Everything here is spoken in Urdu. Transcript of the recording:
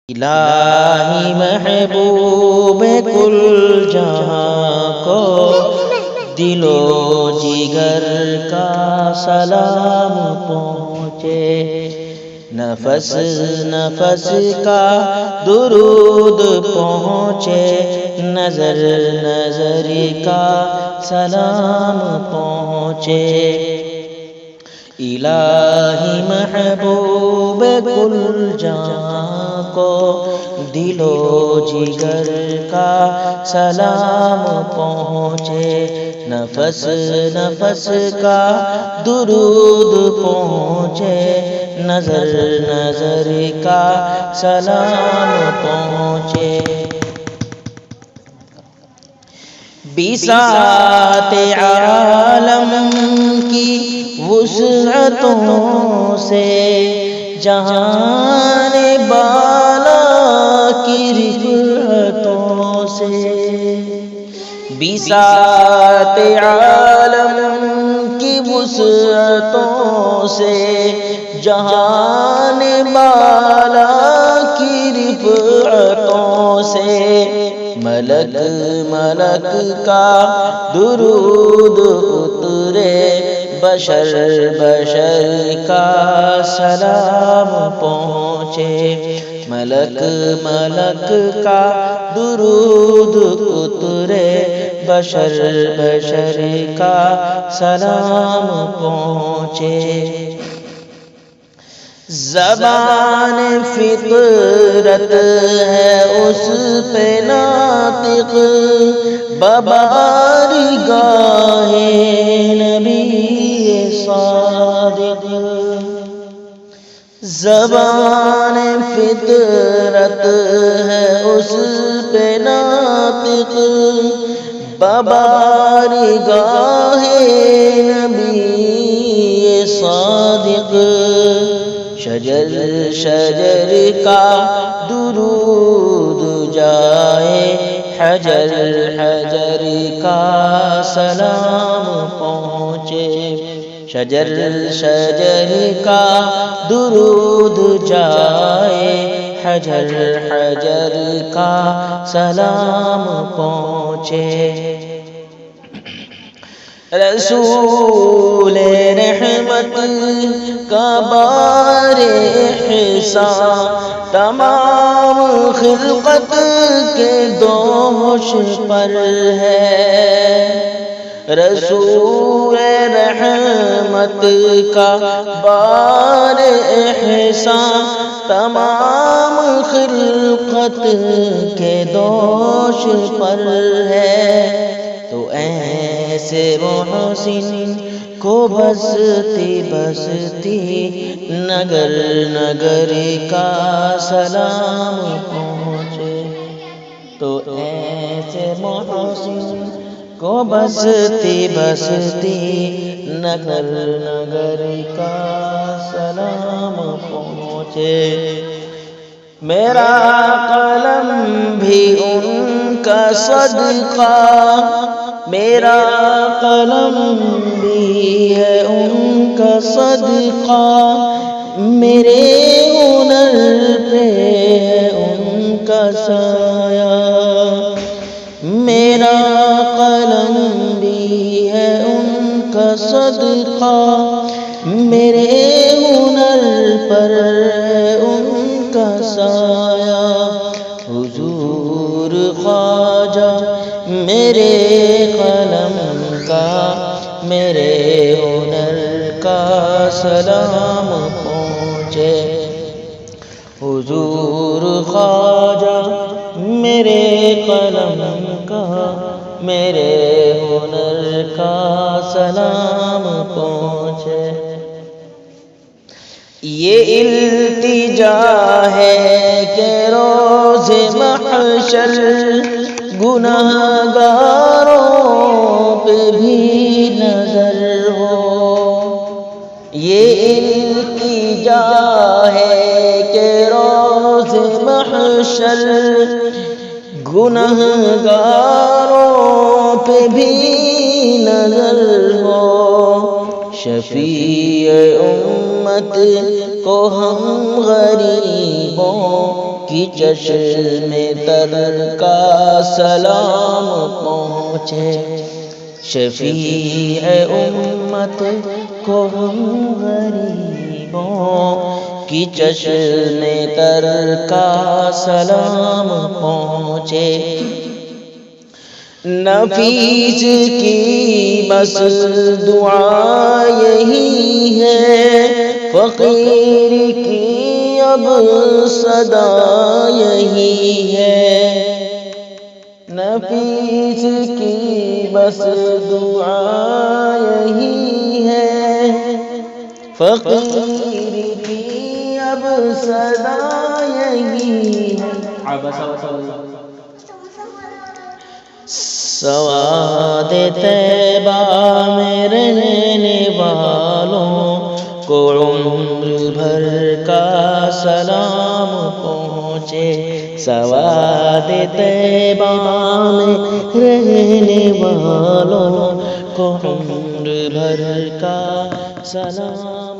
الہی محبوب کل جہاں کو دل و جگر کا سلام پہنچے، نفس نفس کا درود پہنچے، نظر نظر کا سلام پہنچے۔ الہی محبوب کل جہاں کو دل و جگر کا سلام پہنچے، نفس نفس کا درود پہنچے، نظر نظر کا سلام پہنچے۔ بساط عالم کی وسعتوں سے، جہان بالا کی رفعتوں سے، بساط عالم کی وسعتوں سے، جہان بالا کی رفعتوں سے، ملک ملک کا درود اترے، بشر بشر کا سلام پہنچے، ملک ملک کا درود اترے، بشر بشر کا سلام پہنچے۔ زبان فطرت ہے اس پہ ناطق، ببارگاہ نبی صادق، زبان فطرت ہے اس پہ ناطق، ببارگاہ نبی صادق، شجر شجر کا درود جائے، حجر حجر کا سلام پہنچے، شجر شجر کا درود جائے، حجر حجر کا سلام پہنچے۔ رسول رحمت کا بار احسان تمام خلقت کے دوش پر ہے، رسول رحمت کا بار احسان تمام خلقت کے دوش پر ہے، تو ایسے محسن کو بستی بستی نگر نگر کا سلام پہنچے، تو ایسے محسن کو بستی بستی نگر نگر کا سلام پہنچے۔ میرا قلم بھی ان کا صدقہ، میرا قلم بھی ہے ان کا صدقہ، میرے ہنر پہ ہے ان کا سایہ، میرا قلم بھی ہے ان کا صدقہ، میرے ہنر پر ہے ان کا سایہ، حضور خواجہ میرے قلم کا میرے ہنر کا سلام پہنچے، حضور خواجہ میرے قلم کا میرے ہنر کا سلام پہنچے۔ یہ التجا ہے کہ روز محشر گناہگاروں پہ بھی نظر ہو، یہ التجا ہے کہ روز محشر گناہگاروں پہ بھی نظر ہو، شفیع امت کو ہم غریبوں کی چشم تر کا سلام پہنچے، شفیع امت کو ہم غریبوں کی چشم تر کا سلام پہنچے، نفیس کی بس دعا یہی ہے، فقیر کی اب صدا یہی ہے، نفیس کی بس دعا یہی ہے، فقیر کی اب صدا یہی ہے۔ سواد طیبہ میں رہنے والوں کو عمر بھر کا سلام پہنچے، سواد طیبہ میں رہنے والوں کو عمر بھر کا سلام